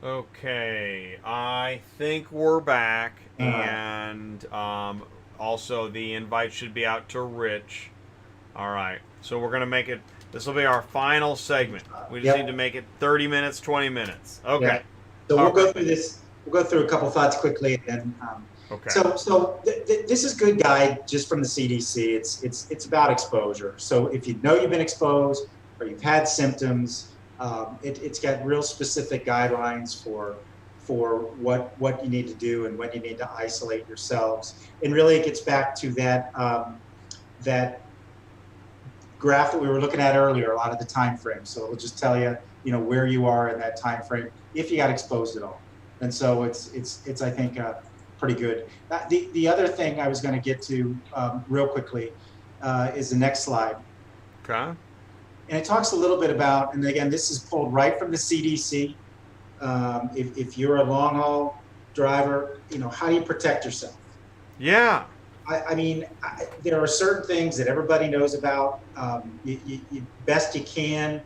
Okay, I think we're back, Uh, and also the invite should be out to Rich. All right, so we're gonna make it. This will be our final segment. We just need to yep, make it 30 minutes, 20 minutes. yeah. Okay. So All we'll go right. through this. We'll go through a couple thoughts quickly, and then Okay. so this is good guide just from the CDC. It's about exposure. So if you know you've been exposed or you've had symptoms, it's got real specific guidelines for what you need to do and when you need to isolate yourselves. And really, it gets back to that graph that we were looking at earlier, a lot of the time frames. So it'll just tell you, where you are in that time frame if you got exposed at all. And so it's I think pretty good. The other thing I was going to get to real quickly is the next slide, Okay. and it talks a little bit about, and again, this is pulled right from the CDC. If you're a long haul driver, how do you protect yourself? Yeah. I mean, there are certain things that everybody knows about. Best you can.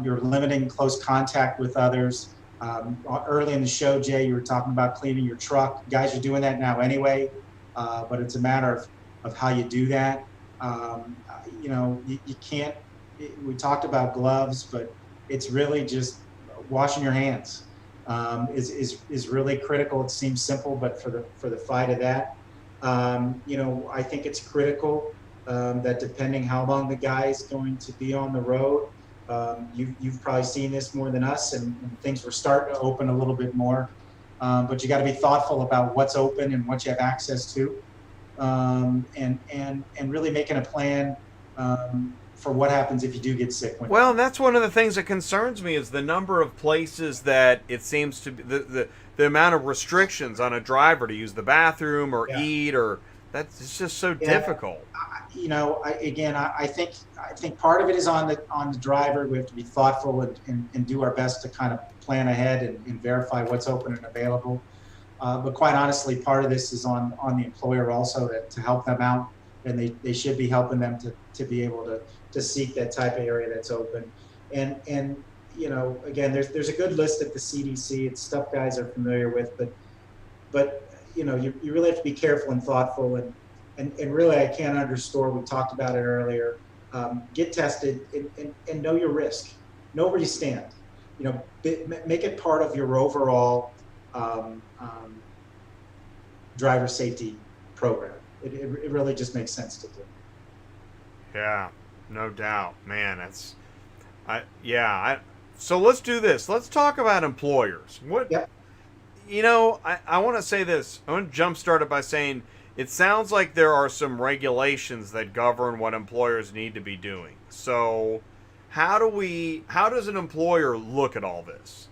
You're limiting close contact with others. Early in the show, Jay, you were talking about cleaning your truck. Guys are doing that now anyway, but it's a matter of how you do that. You can't. We talked about gloves, but it's really just washing your hands is really critical. It seems simple, but for the fight of that. I think it's critical that depending how long the guy is going to be on the road, you've probably seen this more than us, and things were starting to open a little bit more. But you got to be thoughtful about what's open and what you have access to, and really making a plan for what happens if you do get sick when you're Well, on. that's one of the things that concerns me is the number of places that it seems to be the amount of restrictions on a driver to use the bathroom or Yeah, eat or that's it's just so yeah. difficult. I think part of it is on the driver. We have to be thoughtful and do our best to kind of plan ahead and verify what's open and available. But quite honestly, part of this is on the employer also to help them out, and they should be helping them to be able to seek that type of area that's open. And again, there's a good list at the CDC. It's stuff guys are familiar with, but you really have to be careful and thoughtful, and really I can't underscore. We talked about it earlier. Get tested and know your risk. Know where you stand. Make it part of your overall driver safety program. It really just makes sense to do. Yeah, no doubt, man. That's I yeah. So let's do this. Let's talk about employers. Yep. I want to say this. I want to jumpstart it by saying it sounds like there are some regulations that govern what employers need to be doing. So, how does an employer look at all this?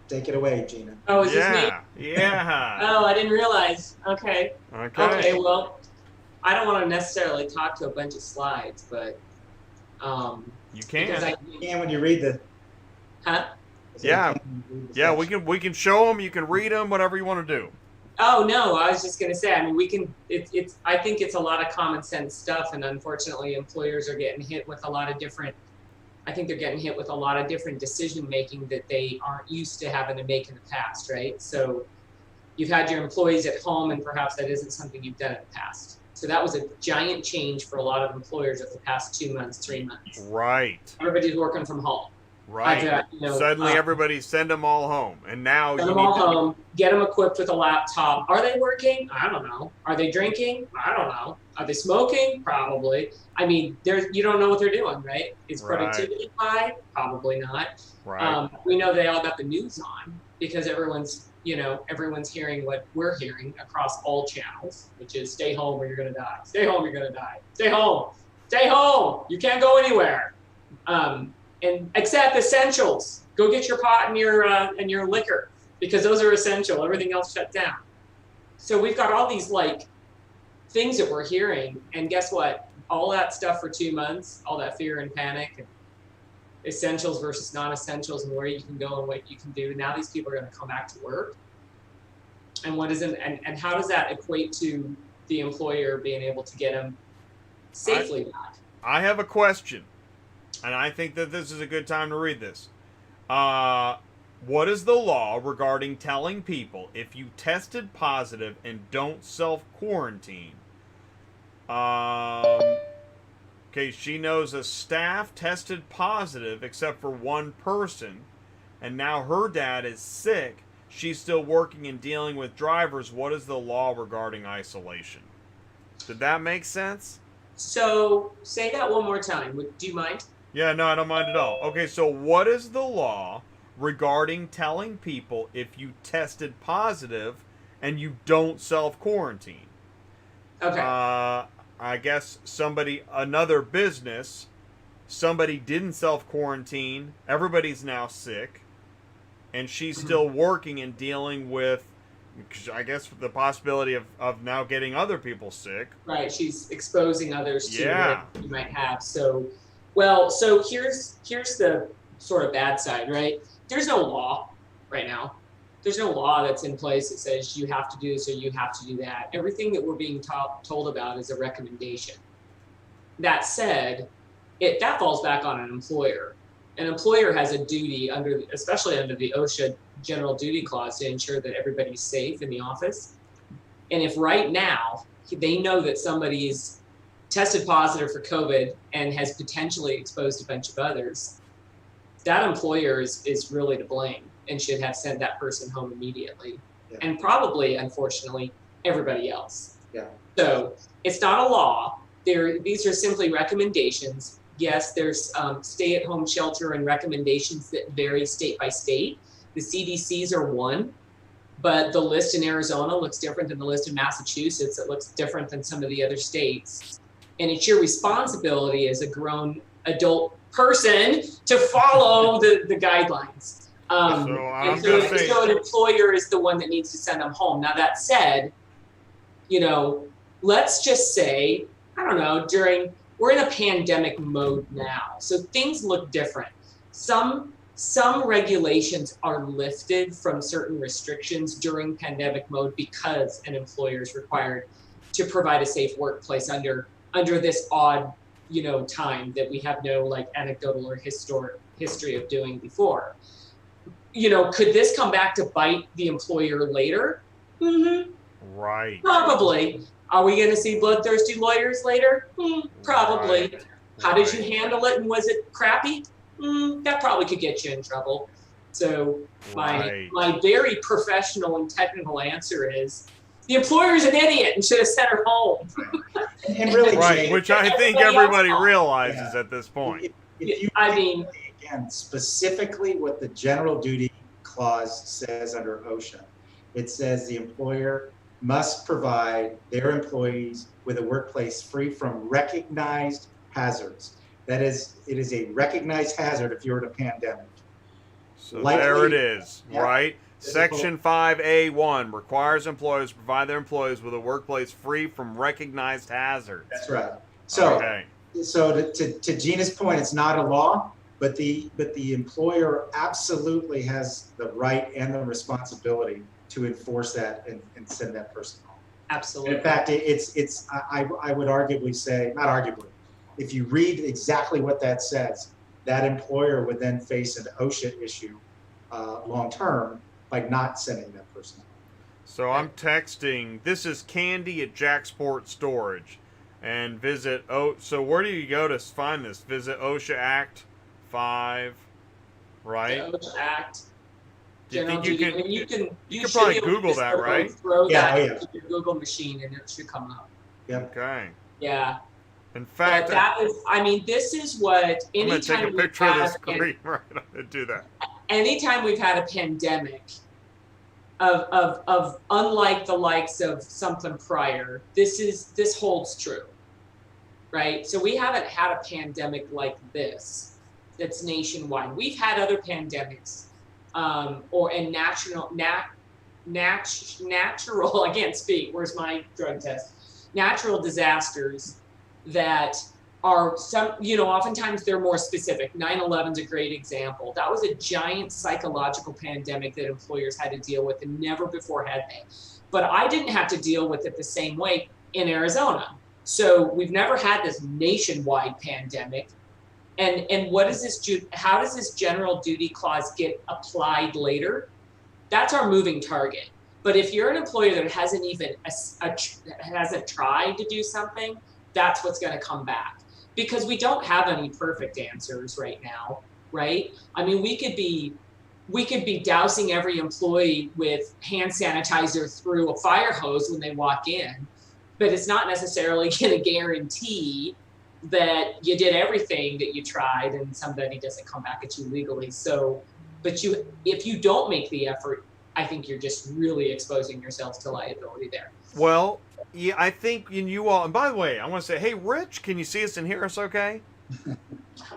Take it away, Gina. Oh, is this me? Yeah, yeah. Oh, I didn't realize. Okay. Okay, Okay. well, I don't want to necessarily talk to a bunch of slides, but You because can. You can when you read the. huh? Yeah, yeah. We can show them. You can read them. Whatever you want to do. Oh no, I was just gonna say. I mean, we can. It's. I think it's a lot of common sense stuff, and unfortunately, employers are getting hit with a lot of different. I think they're getting hit with a lot of different decision making that they aren't used to having to make in the past, right? So, you've had your employees at home, and perhaps that isn't something you've done in the past. So that was a giant change for a lot of employers over the past 2 months, 3 months. Right. Everybody's working from home. Right. Suddenly, Uh, everybody send them all home, and now Send you them all need to. home, get them equipped with a laptop. Are they working? I don't know. Are they drinking? I don't know. Are they smoking? Probably. I mean, you don't know what they're doing, right? Is Right. productivity high? Probably not. Right. We know they all got the news on because everyone's hearing what we're hearing across all channels, which is stay home or you're going to die. Stay home, you're going to die. Stay home. Stay home. You can't go anywhere. And except essentials. Go get your pot and your liquor because those are essential. Everything else shut down. So we've got all these things that we're hearing, and guess what? All that stuff for 2 months, all that fear and panic, and essentials versus non-essentials, and where you can go and what you can do. Now these people are going to come back to work, and and how does that equate to the employer being able to get them safely back? I have a question. and I think that this is a good time to read this. What is the law regarding telling people if you tested positive and don't self-quarantine? Okay, she knows a staff tested positive except for one person, and now her dad is sick. She's still working and dealing with drivers. What is the law regarding isolation? Did that make sense? So say that one more time. Do you mind? Yeah, no, I don't mind at all. Okay, so what is the law regarding telling people if you tested positive and you don't self-quarantine? Okay. I guess another business, somebody didn't self-quarantine, everybody's now sick, and she's still working and dealing with, I guess, the possibility of now getting other people sick. Right, she's exposing others to Yeah. what you might have. So here's the sort of bad side, right? There's no law right now. There's no law that's in place that says you have to do this or you have to do that. Everything that we're being told about is a recommendation. That said, that falls back on an employer. An employer has a duty especially under the OSHA general duty clause, to ensure that everybody's safe in the office. And if right now they know that somebody's tested positive for COVID and has potentially exposed a bunch of others, that employer is really to blame and should have sent that person home immediately. Yeah. And probably, unfortunately, everybody else. Yeah. So it's not a law. These are simply recommendations. Yes, there's stay-at-home shelter and recommendations that vary state by state. The CDC's are one, but the list in Arizona looks different than the list in Massachusetts. It looks different than some of the other states. And it's your responsibility as a grown adult person to follow the guidelines. So an employer is the one that needs to send them home. Now, that said, let's just say, I don't know, we're in a pandemic mode now, so things look different. Some regulations are lifted from certain restrictions during pandemic mode because an employer is required to provide a safe workplace under this odd, time that we have no anecdotal or history of doing before. Could this come back to bite the employer later? Mm-hmm. Right. Probably. Are we going to see bloodthirsty lawyers later? Probably. Right. How did you handle it, and was it crappy? That probably could get you in trouble. So my very professional and technical answer is the employer's an idiot and should have sent her home. And really, right, Jay, which I think everybody realizes at this point. Again, specifically what the general duty clause says under OSHA, it says the employer must provide their employees with a workplace free from recognized hazards. That is, it is a recognized hazard if you're in a pandemic. So there it is, right? Section 5A1 requires employers to provide their employees with a workplace free from recognized hazards. That's right. So, okay. So to Gina's point, it's not a law, but the employer absolutely has the right and the responsibility to enforce that and send that person home. Absolutely. And in fact, I would arguably say, not arguably, if you read exactly what that says, that employer would then face an OSHA issue long term by not sending that person home. So I'm texting, this is Candy at Jacksport Storage. And visit, so where do you go to find this? Visit OSHA Act 5, right? The OSHA Act. Do you think you can you could probably Google that, right? Throw that into your Google machine and it should come up. Yep. Okay. Yeah. In fact, this is what I'm going to take a picture of the screen right I'm going to do that. Anytime we've had a pandemic of unlike the likes of something prior, this holds true, right? So we haven't had a pandemic like this that's nationwide. We've had other pandemics, natural. I can't speak. Where's my drug test? Natural disasters that are oftentimes they're more specific. 9/11 is a great example. That was a giant psychological pandemic that employers had to deal with, and never before had they. But I didn't have to deal with it the same way in Arizona. So we've never had this nationwide pandemic. And what is this? How does this general duty clause get applied later? That's our moving target. But if you're an employer that hasn't even hasn't tried to do something, that's what's going to come back, because we don't have any perfect answers right now, right? I mean, we could be dousing every employee with hand sanitizer through a fire hose when they walk in, but it's not necessarily going to guarantee that you did everything that you tried and somebody doesn't come back at you legally. So, but if you don't make the effort, I think you're just really exposing yourselves to liability there. Well, yeah, I think you all, and by the way, I want to say, hey, Rich, can you see us and hear us okay?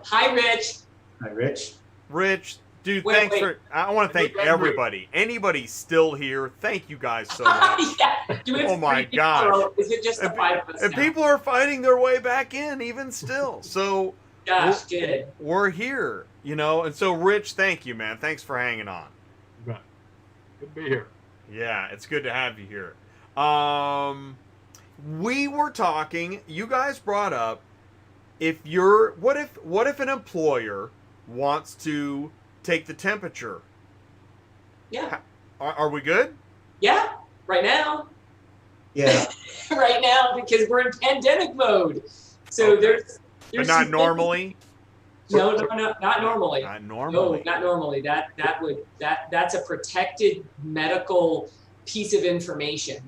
Hi, Rich. Hi, Rich. Rich, dude, Wait, thanks wait. for, I want to thank everybody. Anybody still here, thank you guys so much. Yeah. Do we have Oh my 3 people, gosh. or is it just the 5 of us And now? people are fighting their way back in even still. So Gosh, good. we're here, and so Rich, thank you, man. Thanks for hanging on. Good to be here. Yeah, it's good to have you here. We were talking, you guys brought up, what if an employer wants to take the temperature? Yeah. Are we good? Yeah. Right now. Yeah. Right now, because we're in pandemic mode. So Okay. there's But not some normally? No, not normally. Not normally. No, not normally. That's a protected medical piece of information.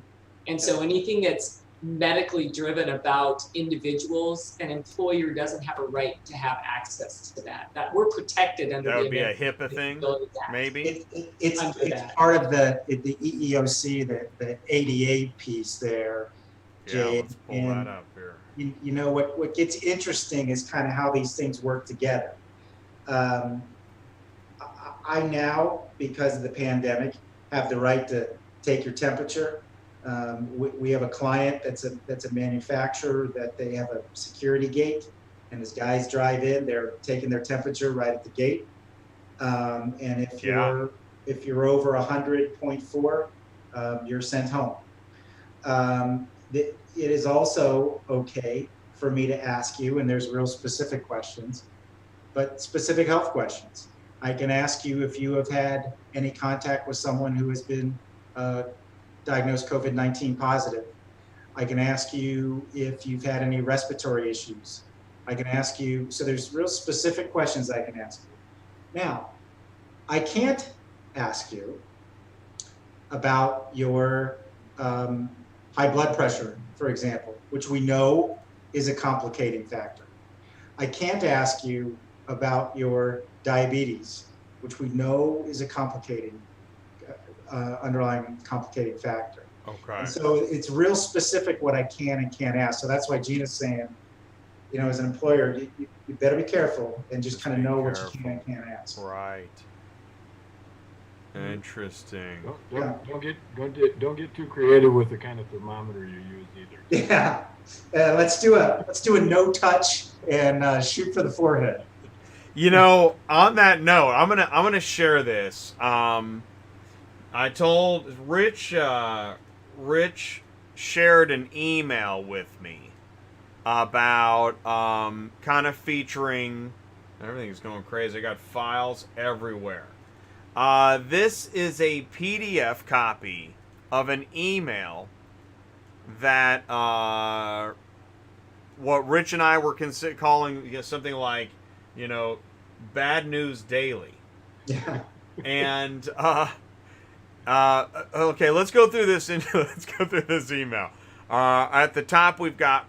And so anything that's medically driven about individuals, an employer doesn't have a right to have access to that. That we're protected under That the would be a American HIPAA thing, Disabilities Act. maybe? It's Under that. part of the EEOC, the ADA piece there, Yeah, Jay. let's pull that up here. You know what gets interesting is kind of how these things work together. I now, because of the pandemic, have the right to take your temperature. We have a client that's a manufacturer that they have a security gate, and as guys drive in, they're taking their temperature right at the gate. And if you're over 100.4, you're sent home. It is also okay for me to ask you, and there's real specific questions, but specific health questions. I can ask you if you have had any contact with someone who has been diagnosed COVID-19 positive. I can ask you if you've had any respiratory issues. I can ask you, so there's real specific questions I can ask you. Now, I can't ask you about your high blood pressure, for example, which we know is a complicating factor. I can't ask you about your diabetes, which we know is a underlying complicating factor. Okay. And so it's real specific what I can and can't ask. So that's why Gina's saying, as an employer, you better be careful and just kind of know what you can and can't ask. Right. Interesting. Don't get too creative with the kind of thermometer you use either. Yeah. Let's do a no touch and shoot for the forehead. On that note, I'm gonna share this. I told Rich. Rich shared an email with me about kind of featuring. Everything's going crazy. I got files everywhere. This is a PDF copy of an email that what Rich and I were calling something like, Bad News Daily. Yeah. And okay, let's go through this. Let's go through this email. At the top, we've got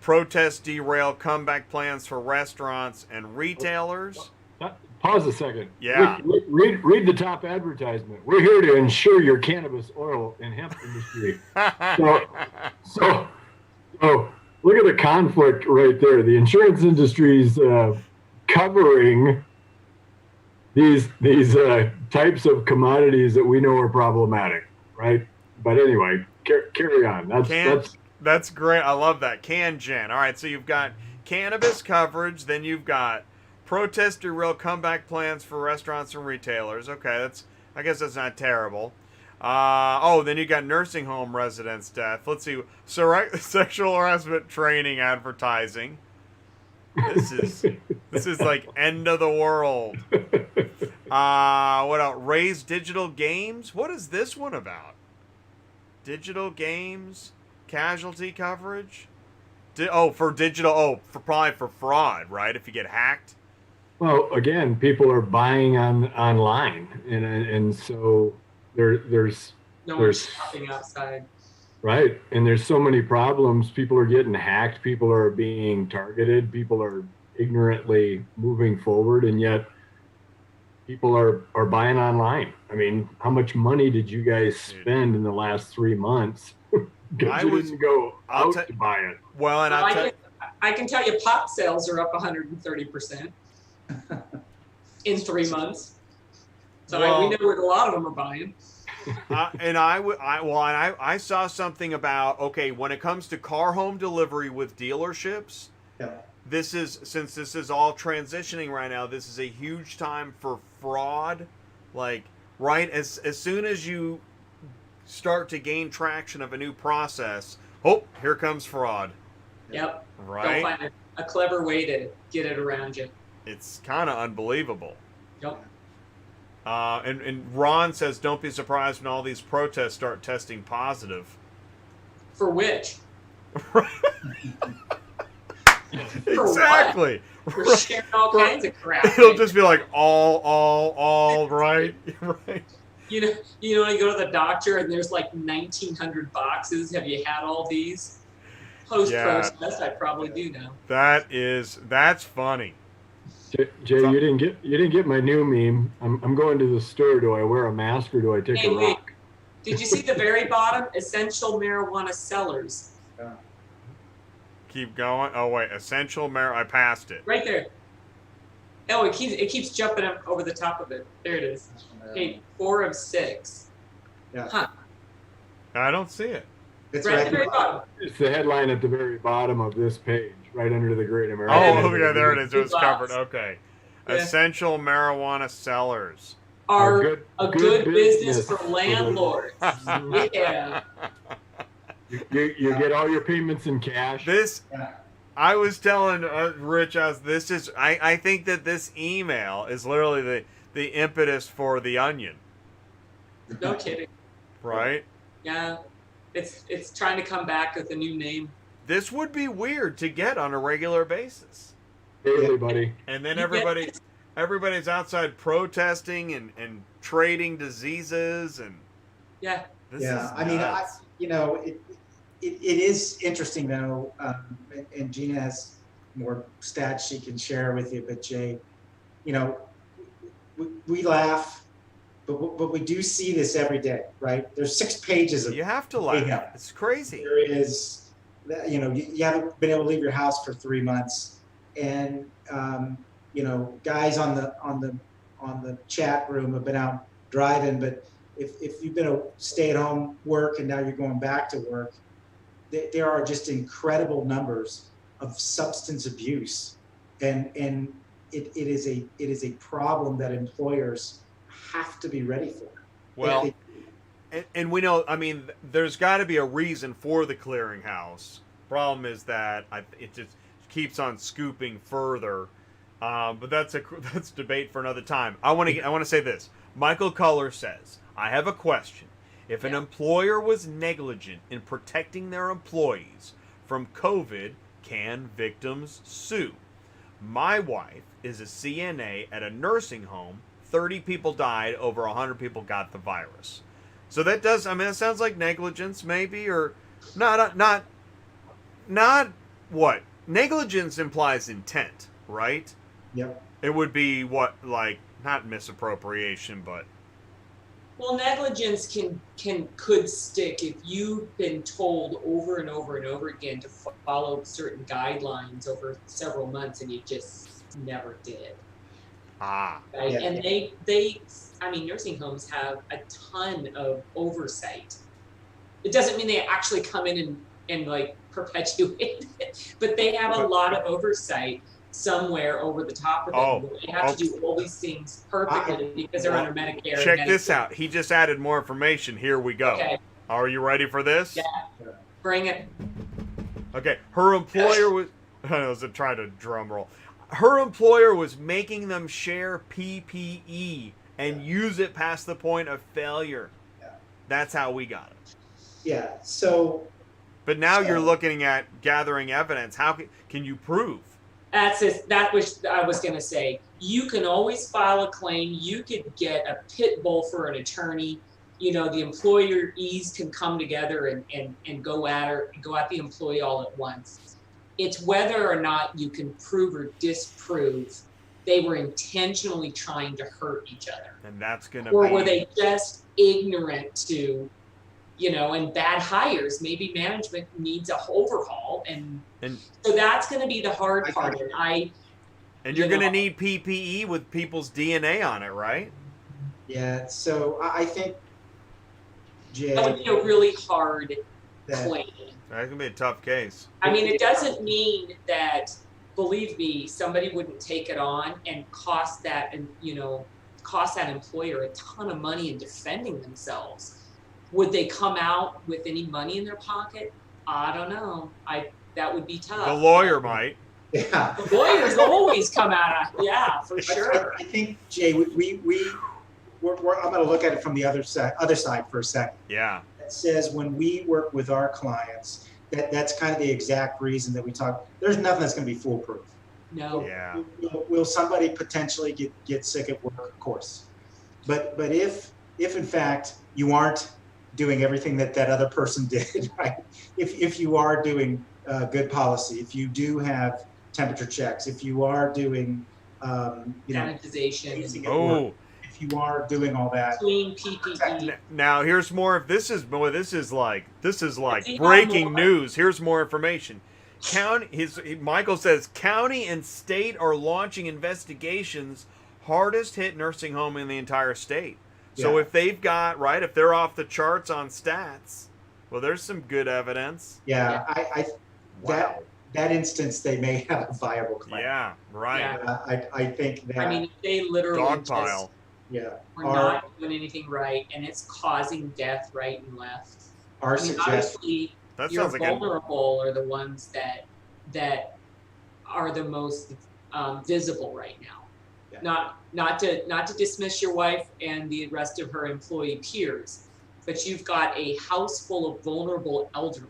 protests derail comeback plans for restaurants and retailers. Pause a second. Yeah. Read the top advertisement. We're here to ensure your cannabis oil and hemp industry. So look at the conflict right there. The insurance industry's covering these types of commodities that we know are problematic, right? But anyway, carry on. That's great. I love that. CanGen. All right, so you've got cannabis coverage, then you've got protest derail comeback plans for restaurants and retailers. Okay, I guess that's not terrible. Then you got nursing home residents' death. Let's see. So, sexual harassment training advertising. This is like end of the world. What else? Raise digital games? What is this one about? Digital games, casualty coverage? For digital. Oh, probably for fraud, right? If you get hacked. Well, again, people are buying online, and so there's No one's shopping outside. right, and there's so many problems. People are getting hacked. People are being targeted. People are ignorantly moving forward, and yet people are buying online. I mean, how much money did you guys spend in the last 3 months? Because you didn't go out to buy it. Well, and I can tell you, pop sales are up 130% in 3 months. So we know what a lot of them are buying. I saw something about, when it comes to car home delivery with dealerships, since this is all transitioning right now, this is a huge time for fraud. Like, right as soon as you start to gain traction of a new process, here comes fraud. Yep. Right. They'll find a clever way to get it around you. It's kind of unbelievable. Yep. And Ron says, don't be surprised when all these protests start testing positive. For which? Exactly. For sharing all kinds of crap. It'll just be like all right. Right. You know, when you go to the doctor and there's like 1,900 boxes. Have you had all these? Post-protest, I probably do now. That's funny. Jay, you didn't get my new meme. I'm going to the store. Do I wear a mask or do I take a rock? Did you see the very bottom? Essential marijuana sellers. Keep going. Oh wait, essential marijuana. I passed it. Right there. Oh, it keeps jumping up over the top of it. There it is. Okay, 4 of 6. Yeah. Huh. I don't see it. It's right at the very bottom. It's the headline at the very bottom of this page, right under the Great American. Oh, yeah, there it is. It was covered. Okay. Yeah. Essential marijuana sellers are a good business for landlords. Yeah. You get all your payments in cash. I was telling Rich, I think that this email is literally the impetus for the Onion. No kidding. Right? Yeah. It's trying to come back with a new name. This would be weird to get on a regular basis. Really, buddy. And then everybody's outside protesting and trading diseases and yeah. I mean, it is interesting though, and Gina has more stats she can share with you. But Jay, we laugh. But we do see this every day, right? There's 6 pages of. You have to laugh. It's crazy. There is, you haven't been able to leave your house for 3 months, and guys on the chat room have been out driving. But if you've been a stay-at-home work and now you're going back to work, there are just incredible numbers of substance abuse, and it is a problem that employers have to be ready for. Well, and we know, I mean, there's got to be a reason for the clearinghouse. Problem is that it just keeps on scooping further. But that's debate for another time. I want to say this. Michael Culler says, I have a question. If an employer was negligent in protecting their employees from COVID, can victims sue? My wife is a CNA at a nursing home. 30 people died, over 100 people got the virus. So that does, it sounds like negligence maybe, or not what? Negligence implies intent, right? Yep. It would be not misappropriation, but. Well, negligence could stick if you've been told over and over and over again to follow certain guidelines over several months and you just never did. Right? Yeah. And they nursing homes have a ton of oversight. It doesn't mean they actually come in and perpetuate it, but they have a lot of oversight somewhere over the top of them. They have to do all these things perfectly because they're under Medicare. Check this out. He just added more information. Here we go. Okay. Are you ready for this? Yeah. Bring it. Okay. Her employer I was trying to drum roll. Her employer was making them share PPE and use it past the point of failure. Yeah. That's how we got it. Yeah. So. But now you're looking at gathering evidence. How can you prove? That's it. That was I was going to say. You can always file a claim. You could get a pit bull for an attorney. You know, the employees can come together and go at the employee all at once. It's whether or not you can prove or disprove they were intentionally trying to hurt each other. And that's going to Or be... were they just ignorant to, you know, and bad hires? Maybe management needs a overhaul. And so that's going to be the hard part. And you're going to need PPE with people's DNA on it, right? Yeah. So I think, Jay, that would be a really hard claim. That's going to be a tough case. I mean, it doesn't mean that, believe me, somebody wouldn't take it on and cost that employer a ton of money in defending themselves. Would they come out with any money in their pocket? I don't know. That would be tough. The lawyer might. Yeah. The lawyers always come out. Yeah, for sure. I think, Jay, I'm going to look at it from the other side for a second. Yeah. It says when we work with our clients, that's kind of the exact reason that we talk. There's nothing that's going to be foolproof. No. Yeah. Will somebody potentially get sick at work? Of course. But if in fact you aren't doing everything that other person did, right? If you are doing good policy, if you do have temperature checks, if you are doing sanitization, if you are doing all that, clean PPE. Now here's more. This is like breaking news. Here's more information. Michael says county and state are launching investigations. Hardest hit nursing home in the entire state. So if they've got if they're off the charts on stats, well, there's some good evidence. Yeah, that instance they may have a viable claim. Yeah, right. Yeah. I think that. I mean, if they literally dogpile. Yeah, we're not doing anything right, and it's causing death right and left. Our obviously, that you're sounds like vulnerable are the ones that are the most visible right now. Yeah. Not to dismiss your wife and the rest of her employee peers, but you've got a house full of vulnerable elderly,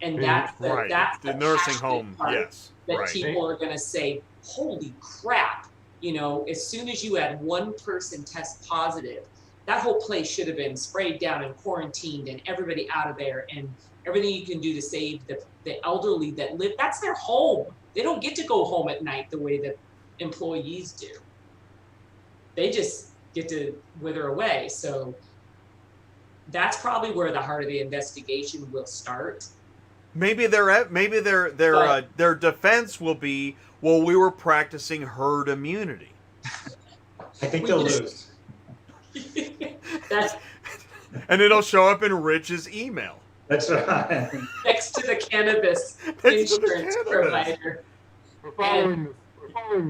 and that's the nursing home. Yes, that people are going to say, "Holy crap." You know, as soon as you had one person test positive, that whole place should have been sprayed down and quarantined and everybody out of there, and everything you can do to save the elderly that live. That's their home. They don't get to go home at night the way that employees do. They just get to wither away. So that's probably where the heart of the investigation will start. Maybe their defense will be, well, we were practicing herd immunity. I think they'll lose. And it'll show up in Rich's email. That's right. Next to the cannabis insurance provider. We're following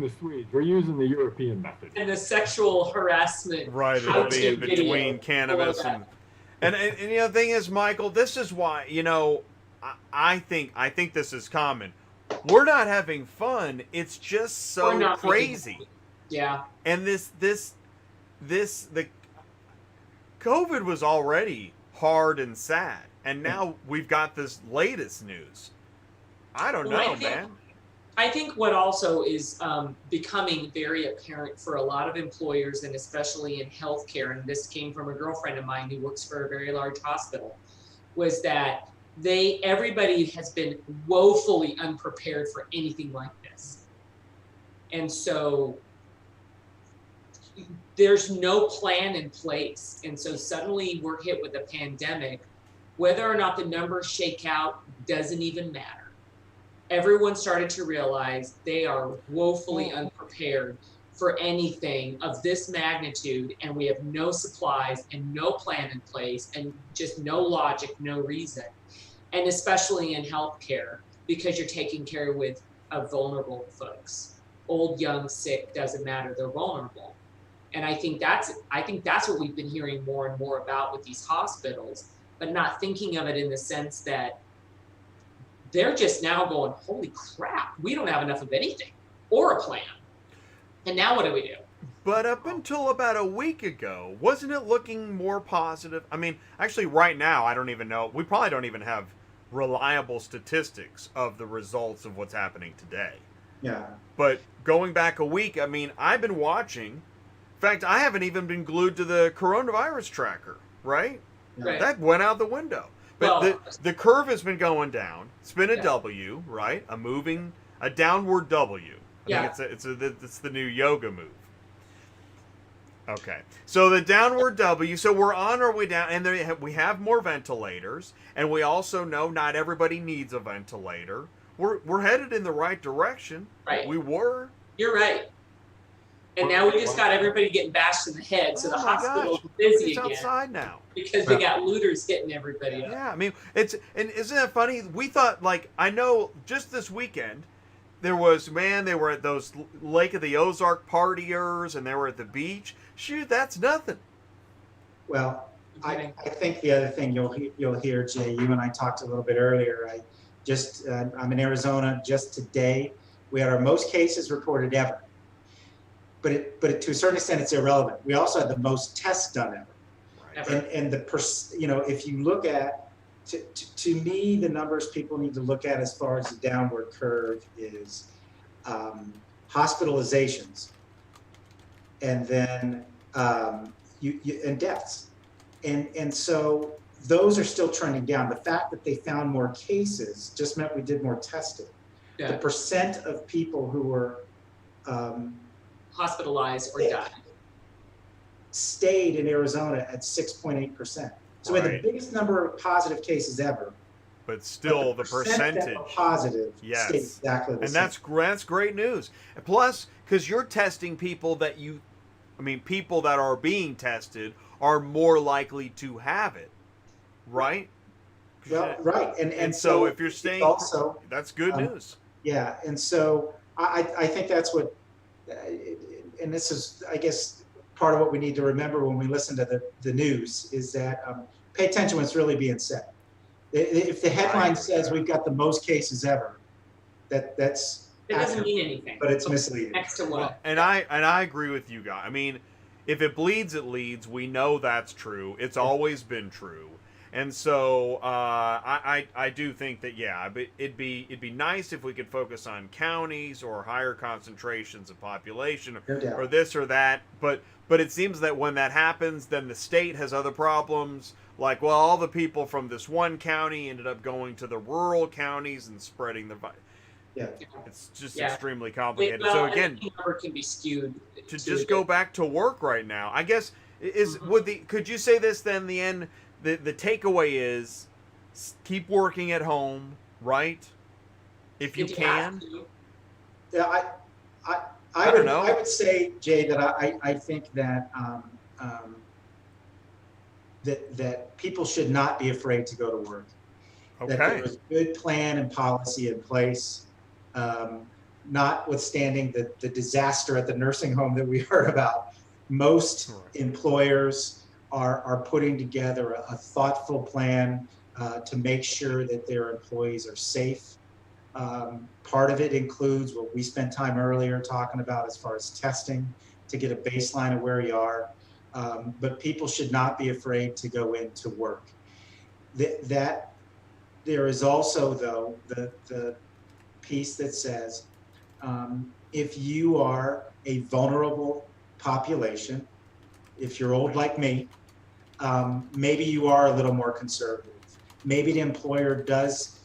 the Swedes. We're using the European method. And the sexual harassment. Right, it'll be in between cannabis and you know, the thing is, Michael, this is why, you know, I think this is common. We're not having fun. It's just so crazy. Yeah. And the COVID was already hard and sad, and now we've got this latest news. I don't know, man. I think what also is becoming very apparent for a lot of employers, and especially in healthcare, and this came from a girlfriend of mine who works for a very large hospital, was that everybody has been woefully unprepared for anything like this. And so there's no plan in place. And so suddenly we're hit with a pandemic. Whether or not the numbers shake out doesn't even matter. Everyone started to realize they are woefully unprepared for anything of this magnitude, and we have no supplies and no plan in place and just no logic, no reason. And especially in healthcare, because you're taking care of vulnerable folks. Old, young, sick, doesn't matter, they're vulnerable. And I think that's what we've been hearing more and more about with these hospitals, but not thinking of it in the sense that they're just now going, holy crap, we don't have enough of anything or a plan. And now what do we do? But up until about a week ago, wasn't it looking more positive? I mean, actually, right now, I don't even know. We probably don't even have reliable statistics of the results of what's happening today. Yeah. But going back a week, I mean, I've been watching. In fact, I haven't even been glued to the coronavirus tracker, right? Right. That went out the window. But Well, the curve has been going down. It's been a Yeah. W, right? A downward W. I think Yeah. it's the new yoga move. Okay, so the downward W. So we're on our way down, and we have more ventilators, and we also know not everybody needs a ventilator. We're headed in the right direction. Right. We were. You're right. And now we just got everybody getting bashed in the head, so the Oh my hospital's gosh, busy it's again outside now. because they got looters hitting everybody up. Yeah, I mean, and isn't that funny? We thought, like, I know just this weekend, they were at those Lake of the Ozark partiers, and they were at the beach. Shoot, that's nothing. Well, I think the other thing you'll hear, Jay, you and I talked a little bit earlier. I'm in Arizona just today. We had our most cases reported ever. But to a certain extent, it's irrelevant. We also had the most tests done ever. Ever. And if you look at, to me, the numbers people need to look at as far as the downward curve is hospitalizations, and then and deaths, and so those are still trending down. The fact that they found more cases just meant we did more testing. Yeah. The percent of people who were Hospitalized or sick died. stayed in Arizona at 6.8%. So we had Right. the biggest number of positive cases ever. But still, the percent that percentage. were positive Yes. stayed exactly the And same. that's great news. And plus, because you're testing people people that are being tested are more likely to have it, right? Well, right, And so if you're staying, also, that's good um, news. yeah, and so I think that's what, and this is, I guess, part of what we need to remember when we listen to the news is that pay attention when it's really being said. If the headline says we've got the most cases ever, that's It doesn't accurate, mean anything. but it's misleading. Next to Well, what? and I agree with you guys. I mean, if it bleeds, it leads. We know that's true. It's always been true. And so I do think that, yeah, it'd be nice if we could focus on counties or higher concentrations of population No doubt. or this or that. But it seems that when that happens, then the state has other problems. Like, well, all the people from this one county ended up going to the rural counties and spreading the virus. Yeah. It's just Yeah. extremely complicated. Well, So and again, the number can be skewed to just go back to work right now, I guess could you say this then? The end, the takeaway is keep working at home, right? If you can. Yeah, I don't know. I would say, Jay, that I think that that people should not be afraid to go to work. That Okay. there was good plan and policy in place, notwithstanding the disaster at the nursing home that we heard about. Most Right. employers are putting together a thoughtful plan to make sure that their employees are safe. Part of it includes what we spent time earlier talking about as far as testing to get a baseline of where you are. But people should not be afraid to go into work. That there is also, though, the piece that says if you are a vulnerable population, if you're old like me, maybe you are a little more conservative. Maybe the employer does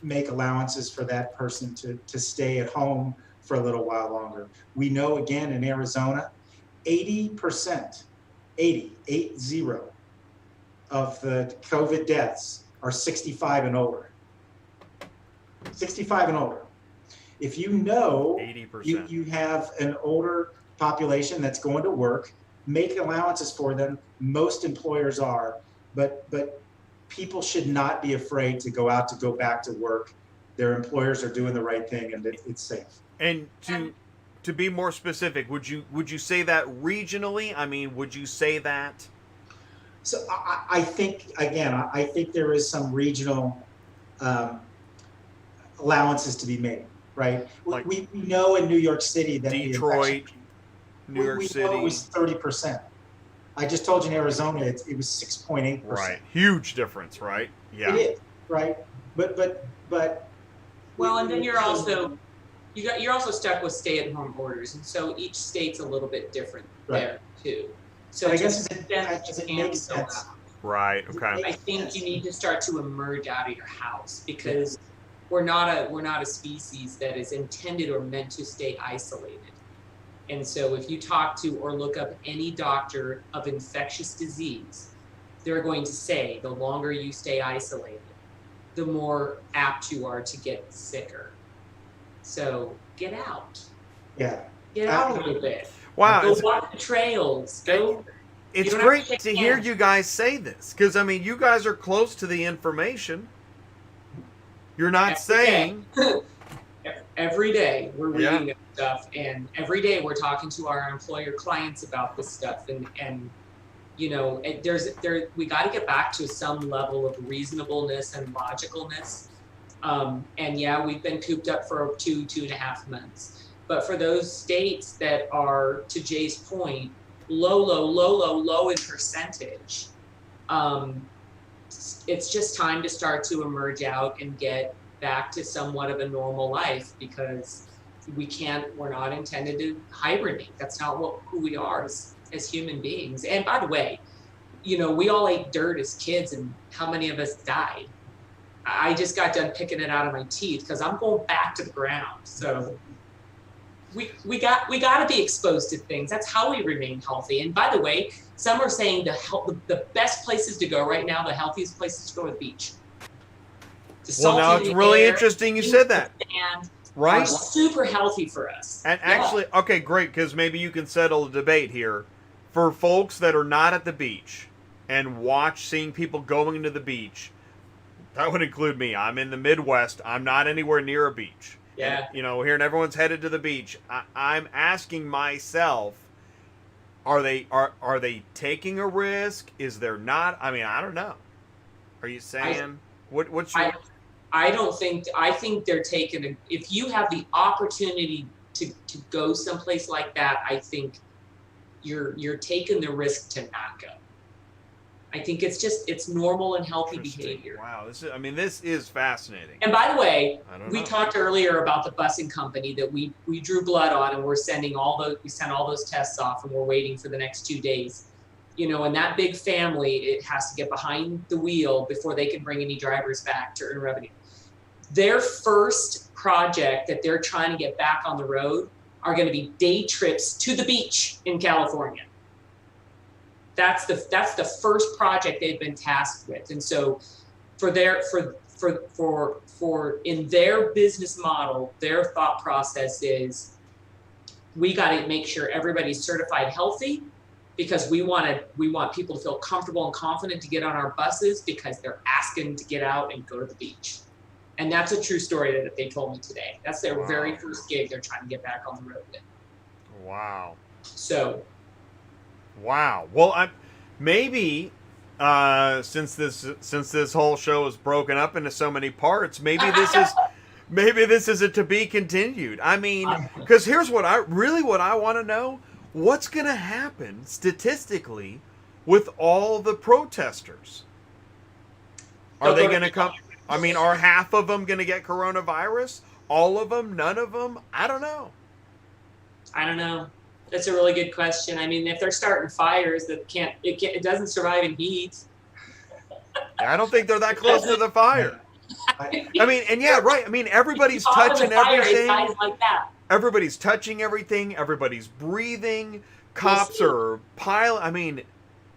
make allowances for that person to stay at home for a little while longer. We know, again, in Arizona, 80%, 80 of the COVID deaths are 65 and older. 65 and older. If you know 80%. you have an older population that's going to work, make allowances for them. Most employers are, but people should not be afraid to go back to work. Their employers are doing the right thing, and it's safe. And to be more specific, would you say that regionally? I mean, would you say that? So I think, again, I think there is some regional allowances to be made, right? Like We know in New York City that Detroit, New York we City. know it was 30%. I just told you in Arizona it was 6.8%. Right. Huge difference, right? Yeah. It is, right? But Well, and then you're also stuck with stay-at-home orders, and so each state's a little bit different there too. So but I to guess the it extent that you can makes fill sense. out, Right. Okay. I think you need to start to emerge out of your house, because we're not a species that is intended or meant to stay isolated. And so if you talk to or look up any doctor of infectious disease, they're going to say the longer you stay isolated, the more apt you are to get sicker. So get out. Yeah. Get out a little bit. Wow. Go walk the trails. Go. It's don't have great to shake to hear hands. you guys say this, because I mean, you guys are close to the information. You're not Every saying. Every day we're Yeah. reading this stuff, and every day we're talking to our employer clients about this stuff, and you know, we got to get back to some level of reasonableness and logicalness. And yeah, we've been cooped up for 2.5 months. But for those states that are, to Jay's point, low in percentage, it's just time to start to emerge out and get back to somewhat of a normal life, because we're not intended to hibernate. That's not who we are as human beings. And by the way, you know, we all ate dirt as kids, and how many of us died? I just got done picking it out of my teeth because I'm going back to the ground. So we got to be exposed to things. That's how we remain healthy. And by the way, some are saying the best places to go right now, the healthiest places to go are the beach. Well, now it's really interesting you said that. And Right? are super healthy for us. And actually, okay, great, because maybe you can settle a debate here. For folks that are not at the beach and seeing people going to the beach, that would include me. I'm in the Midwest. I'm not anywhere near a beach. Yeah. And, you know, hearing everyone's headed to the beach, I'm asking myself, are they taking a risk? Is there not? I mean, I don't know. Are you saying what's your? I think they're taking if you have the opportunity to go someplace like that, I think you're taking the risk to not go. I think it's normal and healthy behavior. Wow, this is fascinating. And by the way, we know. talked earlier about the busing company that we drew blood on, and we sent all those tests off, and we're waiting for the next 2 days. You know, and that big family, it has to get behind the wheel before they can bring any drivers back to earn revenue. Their first project that they're trying to get back on the road are going to be day trips to the beach in California. That's the first project they've been tasked with. And so for in their business model, their thought process is, we got to make sure everybody's certified healthy, because we want people to feel comfortable and confident to get on our buses, because they're asking to get out and go to the beach. And that's a true story that they told me today. That's their very first gig they're trying to get back on the road with. Wow. So. Wow. Well, maybe since this whole show is broken up into so many parts, maybe this is a to be continued. I mean, because here's what I want to know: what's going to happen statistically with all the protesters? Are they going to come? I mean, are half of them going to get coronavirus? All of them? None of them? I don't know. That's a really good question. I mean, if they're starting fires that it doesn't survive in heat. I don't think they're that close to the fire. I mean, and yeah, right. I mean, everybody's touching everything. Like that. Everybody's touching everything. Everybody's breathing. Cops are piling. I mean,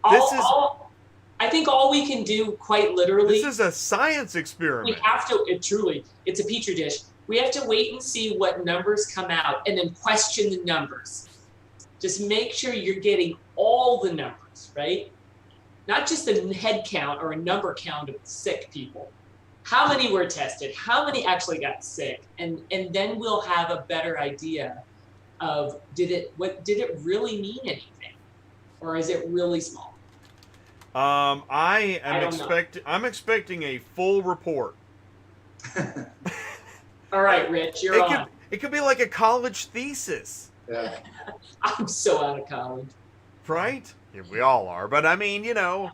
I think all we can do, quite literally. This is a science experiment. We have to. It's a petri dish. We have to wait and see what numbers come out, and then question the numbers. Just make sure you're getting all the numbers, right? Not just a head count or a number count of sick people. How many were tested? How many actually got sick? And then we'll have a better idea of did it really mean anything, or is it really small? I'm expecting a full report. All right, Rich, you're on. It could be like a college thesis, Yeah. I'm so out of college. right? Yeah, we all are, but I mean, you know,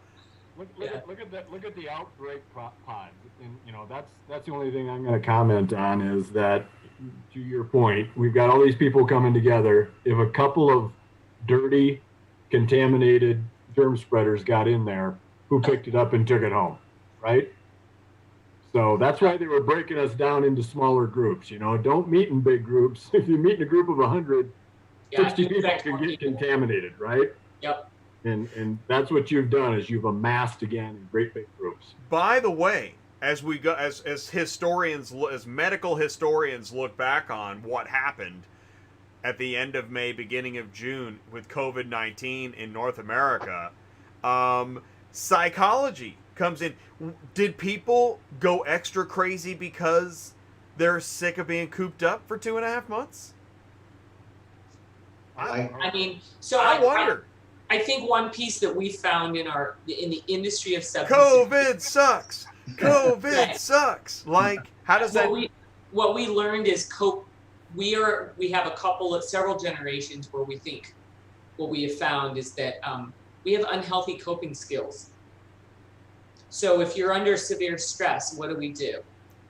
Look at the outbreak pods, and that's the only thing I'm going to comment on is that, to your point, we've got all these people coming together. If a couple of dirty, contaminated germ spreaders got in there, who picked it up and took it home, right? So that's why they were breaking us down into smaller groups. Don't meet in big groups. If you meet in a group of 100, 60 people can get contaminated, right? Yep. And that's what you've done is you've amassed again in great big groups. by the way, as we go, as historians, as medical historians look back on what happened at the end of May, beginning of June with COVID-19 in North America, psychology comes in. Did people go extra crazy because they're sick of being cooped up for 2.5 months? I mean, so I wonder. I think one piece that we found in the industry of substance COVID sucks. COVID sucks. Like, how does that? What we learned is we have several generations where we think what we have found is that we have unhealthy coping skills. So if you're under severe stress, what do?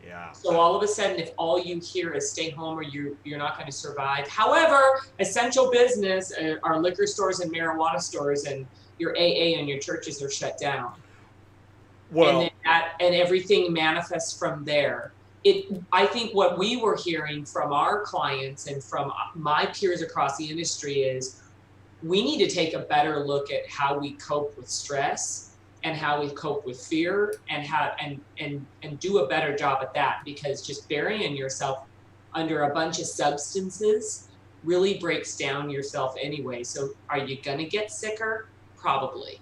Yeah. So all of a sudden, if all you hear is stay home or you're not going to survive. However, essential business, our liquor stores and marijuana stores and your AA and your churches are shut down. Well, and everything manifests from there. I think what we were hearing from our clients and from my peers across the industry is we need to take a better look at how we cope with stress and how we cope with fear and do a better job at that, because just burying yourself under a bunch of substances really breaks down yourself anyway. So are you going to get sicker? Probably.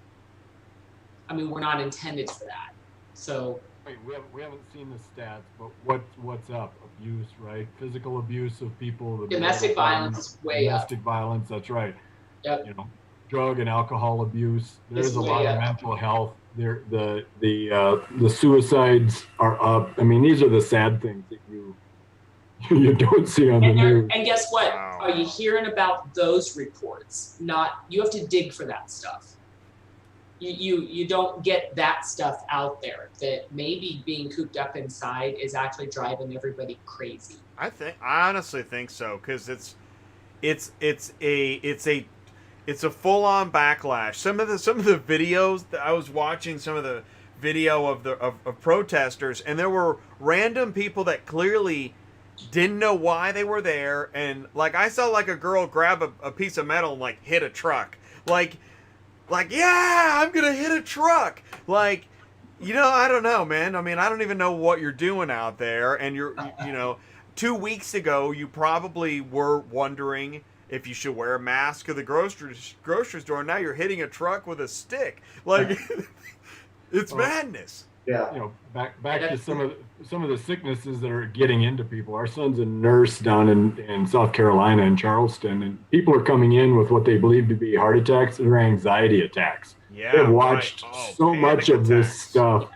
I mean, we're not intended for that. So Wait, we haven't seen the stats, but what's up? Abuse, right? Physical abuse of people. Domestic violence is way up. Domestic violence, that's right. Yep. Drug and alcohol abuse. There's It's a lot way of up. mental health. The suicides are up. I mean, these are the sad things that you don't see on the news. And guess what? Wow. Are you hearing about those reports? You have to dig for that stuff. You don't get that stuff out there, that maybe being cooped up inside is actually driving everybody crazy. I honestly think so, because it's a full-on backlash. Some of the videos that I was watching, some of the video of protesters, and there were random people that clearly didn't know why they were there, and like I saw like a girl grab a piece of metal and like hit a truck, like yeah, I'm gonna hit a truck, like, I don't know, man. I mean, I don't even know what you're doing out there, and 2 weeks ago you probably were wondering if you should wear a mask at the grocery store. Now you're hitting a truck with a stick. Like, it's madness. Yeah. Back to some of the sicknesses that are getting into people. Our son's a nurse down in South Carolina in Charleston, and people are coming in with what they believe to be heart attacks or anxiety attacks. Yeah, They've watched so much of this stuff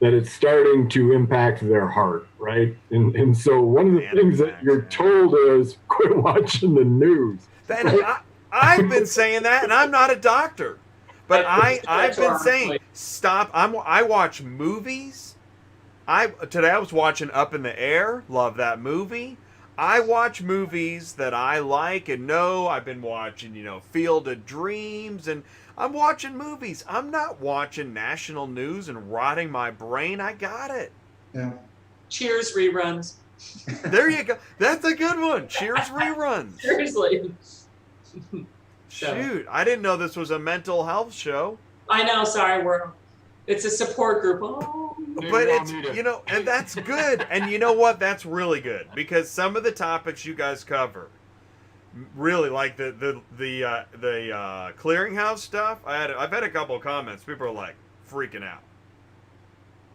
that it's starting to impact their heart, right? And so one of the things that you're told is quit watching the news. I've been saying that, and I'm not a doctor, but I've been saying stop. I watch movies. Today I was watching Up in the Air. Love that movie. I watch movies that I like and know. I've been watching, Field of Dreams, and I'm watching movies. I'm not watching national news and rotting my brain. I got it. Yeah. Cheers reruns. There you go. That's a good one. Cheers reruns. Seriously. Shoot, I didn't know this was a mental health show. I know, sorry, it's a support group. Oh. But it's, and that's good. And you know what? That's really good, because some of the topics you guys cover, really, like the clearinghouse stuff. I've had a couple of comments. People are like freaking out.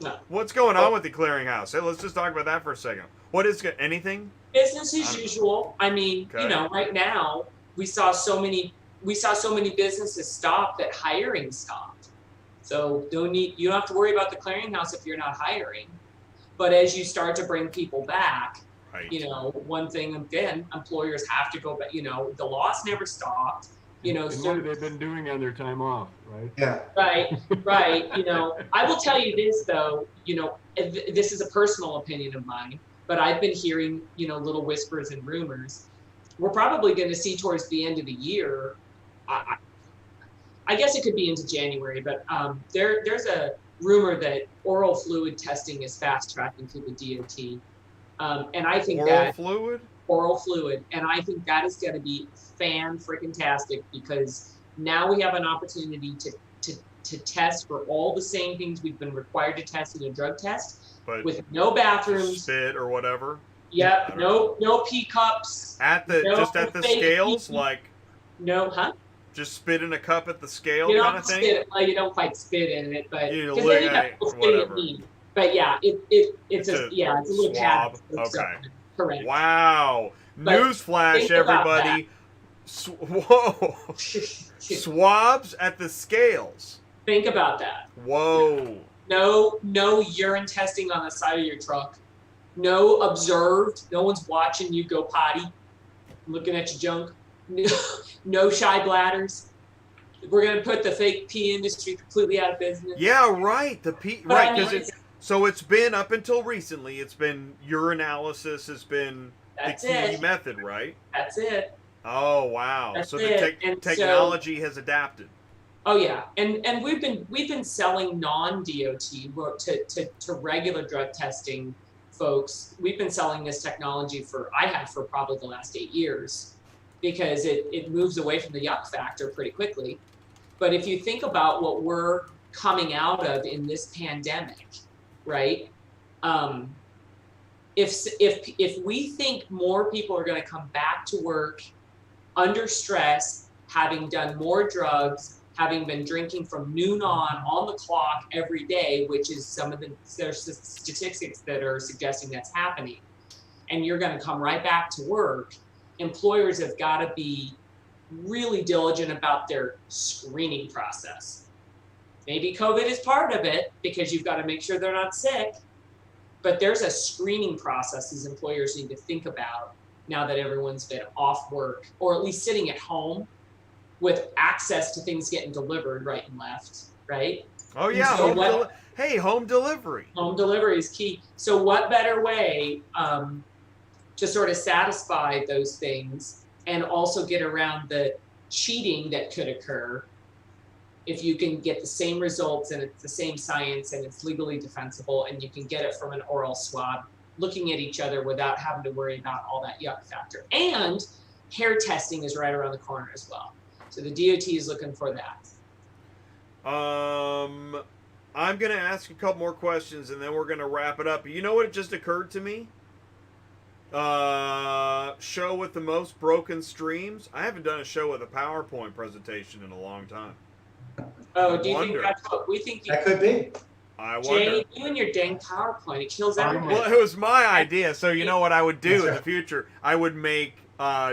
No. What's going on with the clearinghouse? Hey, let's just talk about that for a second. What is anything? Business as usual. I mean, Okay. Right now we saw so many businesses stop that hiring stopped. So you don't have to worry about the clearinghouse if you're not hiring. But as you start to bring people back, Right. You know, one thing again, employers have to go back. You know, the loss never stopped. You know, And so what have they been doing on their time off, right? Yeah. right. You know, I will tell you this though. You know, this is a personal opinion of mine, but I've been hearing, you know, little whispers and rumors. We're probably going to see towards the end of the year. I guess it could be into January, but there's a rumor that oral fluid testing is fast tracking through the DOT. And I think oral fluid, and I think that is going to be fan-freaking-tastic, because now we have an opportunity to test for all the same things we've been required to test in a drug test, but with no bathrooms, spit or whatever. Yep, no pee cups. Just at the scales, like. No, huh? Just spit in a cup at the scale, You kind of thing. You don't quite spit in it, but you because lick then you have to spit whatever. it in. But yeah, it's a little swab. pad. Okay. Correct. Wow. But Newsflash, everybody. Whoa. Swabs at the scales. Think about that. Whoa. No urine testing on the side of your truck. No observed. No one's watching you go potty, looking at your junk. No shy bladders. We're gonna put the fake pee industry completely out of business. Yeah, right. The pee, right? Because it's been up until recently. It's been urinalysis has been the key method, right? That's it. Oh wow! That's so the technology has adapted. Oh yeah, and we've been selling non-DOT to regular drug testing folks. We've been selling this technology for probably the last 8 years, because it moves away from the yuck factor pretty quickly. But if you think about what we're coming out of in this pandemic, right? If we think more people are going to come back to work under stress, having done more drugs, having been drinking from noon on the clock every day, which is there's statistics that are suggesting that's happening, and you're going to come right back to work, employers have got to be really diligent about their screening process. Maybe COVID is part of it, because you've got to make sure they're not sick, but there's a screening process these employers need to think about now that everyone's been off work, or at least sitting at home with access to things getting delivered right and left, right? Oh yeah, so home delivery. Home delivery is key. So what better way to sort of satisfy those things and also get around the cheating that could occur if you can get the same results and it's the same science and it's legally defensible and you can get it from an oral swab, looking at each other without having to worry about all that yuck factor. And hair testing is right around the corner as well. So the DOT is looking for that. I'm going to ask a couple more questions and then we're going to wrap it up. You know what just occurred to me? Show with the most broken streams. I haven't done a show with a PowerPoint presentation in a long time. Oh, do you think that's what we think? That could be. I wonder. Jay, you and your dang PowerPoint, it kills everyone. Well, it was my idea, so you know what I would do in the future? I would make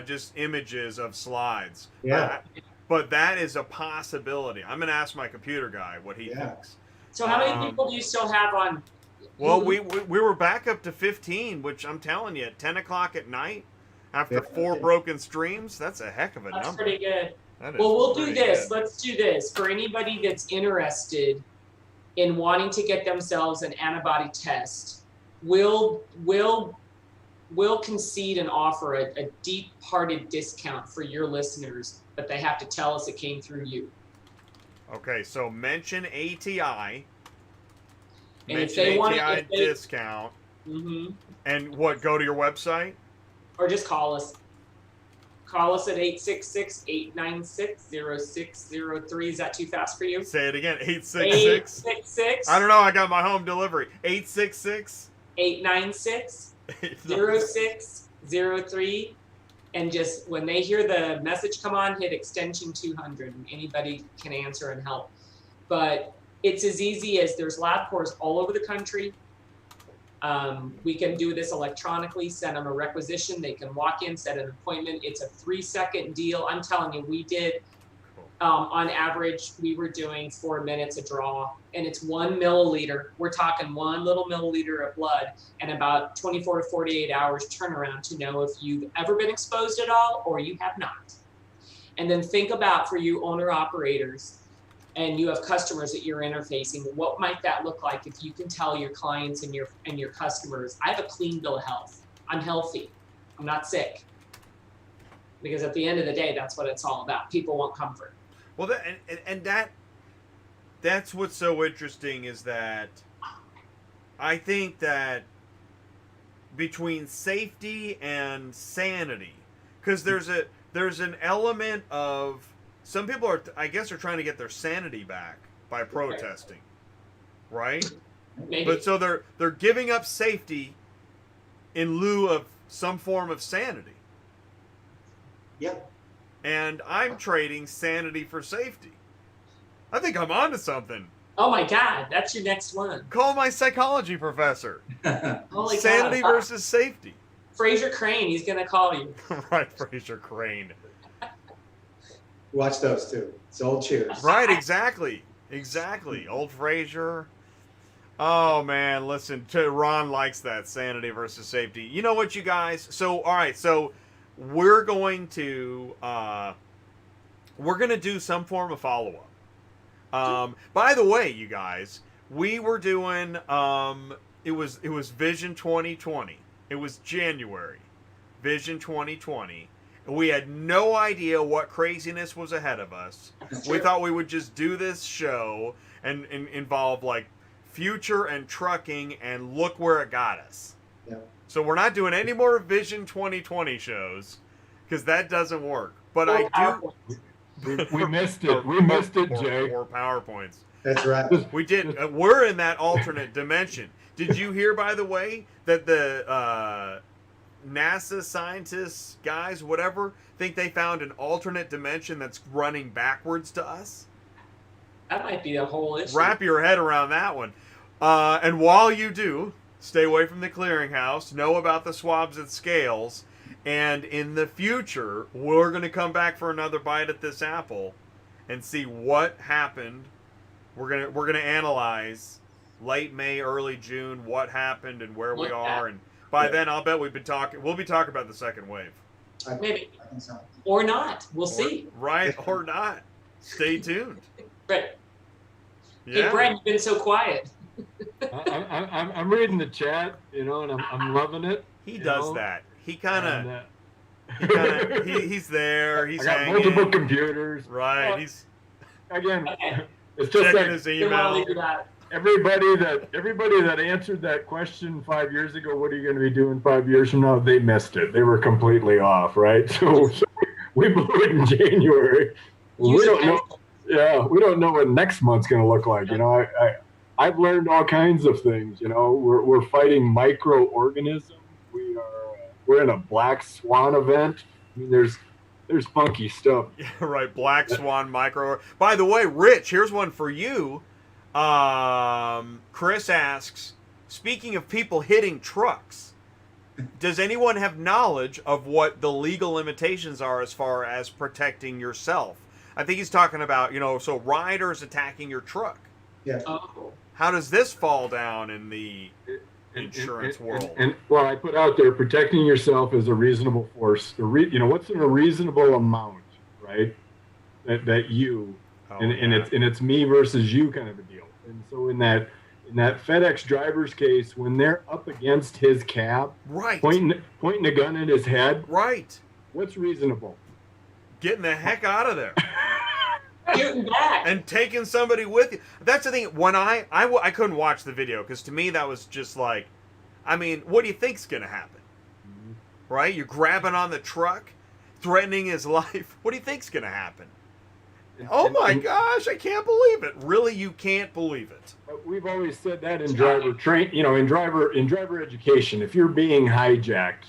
just images of slides. Yeah. But that is a possibility. I'm going to ask my computer guy what he thinks. So how many people do you still have on? Well, we were back up to 15, which I'm telling you, at 10 o'clock at night, after 4 broken streams, that's a heck of a number. That's pretty good. That is well, we'll do this. Good. Let's do this. For anybody that's interested in wanting to get themselves an antibody test, we'll concede and offer a deep-hearted discount for your listeners, but they have to tell us it came through you. Okay, so mention ATI. And mention if they ATI discount. Mm-hmm. And what, go to your website? Or just call us. Call us at 866-896-0603. Is that too fast for you? Say it again. 866. 866. I don't know. I got my home delivery. 866. 896-0603. And just when they hear the message come on, hit extension 200 and anybody can answer and help. But it's as easy as there's LabCorps all over the country. We can do this electronically, send them a requisition. They can walk in, set an appointment. It's a 3-second deal. I'm telling you, we did On average, we were doing 4 minutes a draw, and it's 1 milliliter. We're talking 1 little milliliter of blood, and about 24 to 48 hours turnaround to know if you've ever been exposed at all or you have not. And then think about, for you owner operators, and you have customers that you're interfacing, what might that look like if you can tell your clients and your customers, I have a clean bill of health. I'm healthy. I'm not sick. Because at the end of the day, that's what it's all about. People want comfort. Well, that's what's so interesting is that I think that between safety and sanity, because there's an element of some people are, I guess, are trying to get their sanity back by protesting, right? Maybe. But so they're giving up safety in lieu of some form of sanity. Yep. And I'm trading sanity for safety. I think I'm onto something. Oh my God, that's your next one. Call my psychology professor. Holy Sanity God. versus safety. Fraser Crane, he's gonna call you. Right, Fraser Crane. Watch those too. It's old cheers. Right, exactly. Old Fraser. Oh man, listen, Ron likes that sanity versus safety. You know what, you guys? So, all right, so we're going to do some form of follow-up. By the way, you guys, we were doing it was Vision 2020. It was January. Vision 2020. We had no idea what craziness was ahead of us. We thought we would just do this show and involve like future and trucking, and look where it got us. Yeah. So we're not doing any more Vision 2020 shows because that doesn't work. But I do. We missed it. We missed it, Jay. Or PowerPoints. That's right. We did. We're in that alternate dimension. Did you hear, by the way, that the NASA scientists, guys, whatever, think they found an alternate dimension that's running backwards to us? That might be a whole issue. Wrap your head around that one. And while you do, stay away from the clearinghouse, know about the swabs at scales, and in the future, we're going to come back for another bite at this apple and see what happened. We're gonna analyze late May, early June, what happened and where we are, and by then I'll bet we'll be talking about the second wave. Maybe. I think so. Or not. We'll see. Right or not. Stay tuned. Right. Yeah. Hey, Brent, you've been so quiet. I'm reading the chat, and I'm loving it. He does that. He kind of. And, He's there. He's I got hanging. multiple computers. Right. He's Again, Okay. it's just checking like his Then I'll email. leave that. everybody that answered that question 5 years ago, what are you going to be doing 5 years from now? They missed it. They were completely off, right? So we blew it in January. We don't know. Yeah, we don't know what next month's going to look like. I've learned all kinds of things. We're fighting microorganisms. We're in a black swan event. I mean, there's funky stuff. Yeah, right. Black Swan Micro. By the way, Rich, here's one for you. Chris asks, speaking of people hitting trucks, does anyone have knowledge of what the legal limitations are as far as protecting yourself? I think he's talking about, so riders attacking your truck. Yeah. Oh. How does this fall down in the insurance world? And I put out there, protecting yourself is a reasonable force. What's in a reasonable amount, right? That you, it's me versus you kind of a deal. And so in that FedEx driver's case, when they're up against his cab, right, pointing a gun at his head, right, what's reasonable? Getting the heck out of there. Shooting back. And taking somebody with you. That's the thing. When I couldn't watch the video because to me that was just like, what do you think's going to happen? Mm-hmm. Right? You're grabbing on the truck, threatening his life. What do you think's going to happen? Oh my gosh, I can't believe it. Really, you can't believe it. We've always said that in driver in driver education. If you're being hijacked,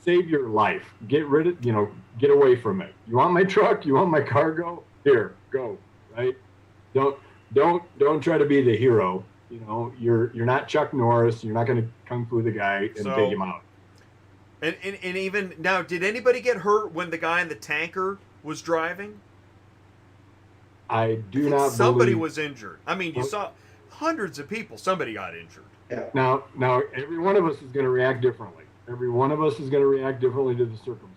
save your life. Get away from it. You want my truck? You want my cargo? Here, go. Right? Don't try to be the hero. You're not Chuck Norris. You're not going to kung fu the guy and take him out. And even now, did anybody get hurt when the guy in the tanker was driving? I do not somebody believe was injured. I mean, you saw hundreds of people. Somebody got injured. Yeah. now every one of us is going to react differently. Every one of us is going to react differently to the circumstances.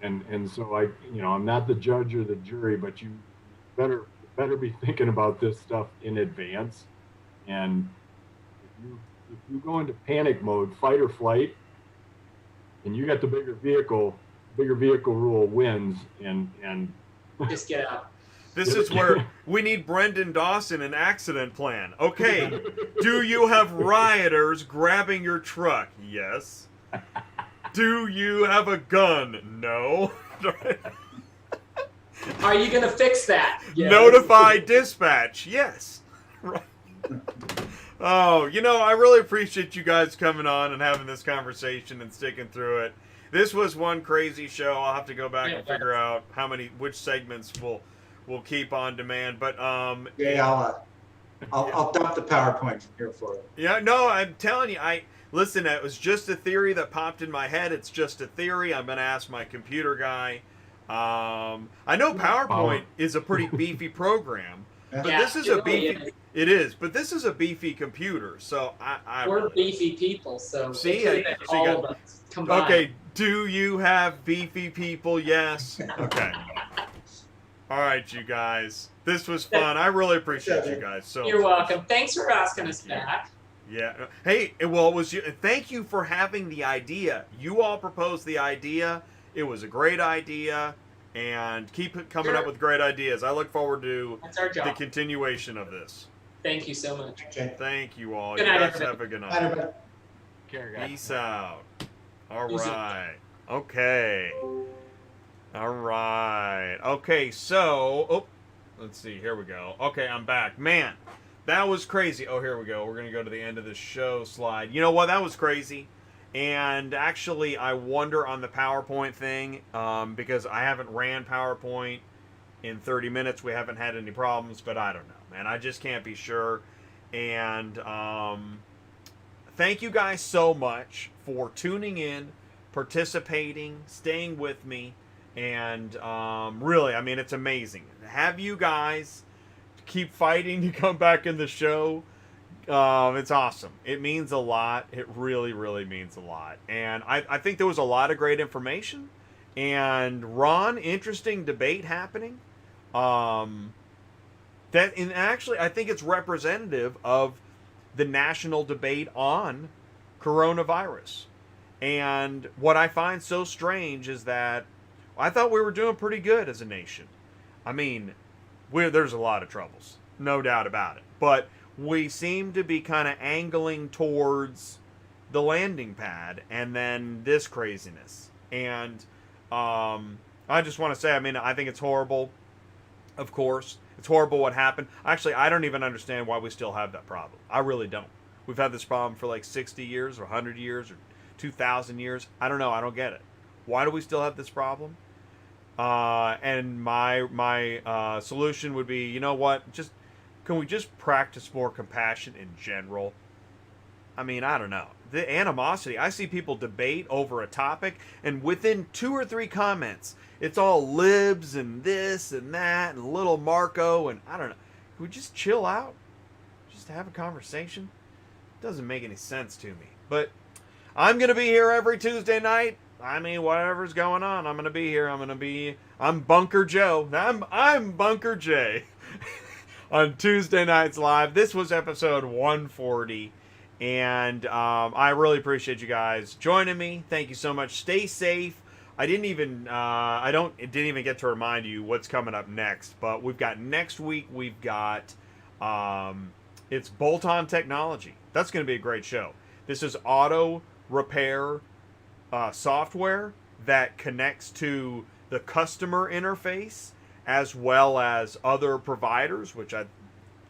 And so I'm not the judge or the jury, but you better be thinking about this stuff in advance. And if you go into panic mode, fight or flight, and you got the bigger vehicle rule wins, and Just get out. This is where we need Brendan Dawson, an accident plan. Okay, do you have rioters grabbing your truck? Yes. Do you have a gun? No. Are you going to fix that? Yes. Notify dispatch? Yes. Right. Oh, I really appreciate you guys coming on and having this conversation and sticking through it. This was one crazy show. I'll have to go back and figure out which segments we'll keep on demand. But Yeah, I'll dump the PowerPoint from here for you. yeah, no, I'm telling you, listen. It was just a theory that popped in my head. It's just a theory. I'm gonna ask my computer guy. I know PowerPoint is a pretty beefy program, but this is a beefy. It is, but this is a beefy computer, so we're beefy people, so see, all of us combined. Okay, do you have beefy people? Yes. Okay. All right, you guys. This was fun. I really appreciate you guys. So you're welcome. Thanks for asking us back. Yeah. Hey, well, it was you. Thank you for having the idea. You all proposed the idea. It was a great idea, and keep coming up with great ideas. I look forward to the continuation of this. Thank you so much. Okay. Thank you all. Good You night, guys everybody. have a good Bye, night. everybody. Peace out. All Peace out. right. Okay. All right. Okay, so, let's see. Here we go. Okay, I'm back. Man, that was crazy. Oh, here we go. We're going to go to the end of the show slide. You know what? That was crazy. And actually, I wonder on the PowerPoint thing, because I haven't ran PowerPoint in 30 minutes. We haven't had any problems, but I don't know, man. I just can't be sure. And thank you guys so much for tuning in, participating, staying with me. And really, I mean, it's amazing. Have you guys keep fighting to come back in the show. It's awesome. It means a lot. It really, really means a lot. And I think there was a lot of great information. And Ron, interesting debate happening. Actually, I think it's representative of the national debate on coronavirus. And what I find so strange is that I thought we were doing pretty good as a nation. I mean, there's a lot of troubles, no doubt about it. But we seem to be kind of angling towards the landing pad and then this craziness. And I just want to say, I mean, I think it's horrible, of course. It's horrible what happened. Actually, I don't even understand why we still have that problem. I really don't. We've had this problem for like 60 years or 100 years or 2,000 years. I don't know. I don't get it. Why do we still have this problem? And my solution would be, you know what? Can we just practice more compassion in general? I mean, I don't know. The animosity. I see people debate over a topic, and within 2 or 3 comments, it's all libs and this and that and little Marco, and I don't know. Can we just chill out? Just have a conversation? It doesn't make any sense to me. But I'm going to be here every Tuesday night. I mean, whatever's going on, I'm going to be here. I'm Bunker Joe. I'm Bunker J. On Tuesday nights live. This was episode 140. And I really appreciate you guys joining me. Thank you so much. Stay safe. I didn't even get to remind you what's coming up next. But we've got next week. We've got it's bolt-on technology. That's going to be a great show. This is auto repair software that connects to the customer interface as well as other providers, which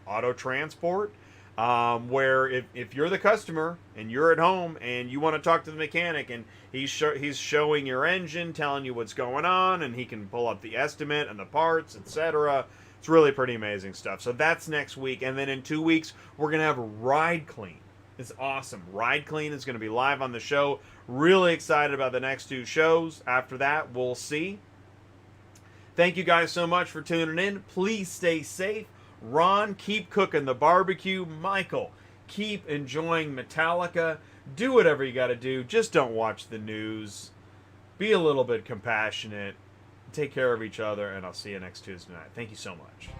auto transport. Where if you're the customer and you're at home and you want to talk to the mechanic and he's showing your engine, telling you what's going on, and he can pull up the estimate and the parts, etc. It's really pretty amazing stuff. So that's next week, and then in 2 weeks we're gonna have Ride Clean. It's awesome. Ride Clean is gonna be live on the show. Really excited about the next 2 shows. After that, we'll see. Thank you guys so much for tuning in. Please stay safe. Ron, keep cooking the barbecue. Michael, keep enjoying Metallica. Do whatever you got to do. Just don't watch the news. Be a little bit compassionate. Take care of each other, and I'll see you next Tuesday night. Thank you so much.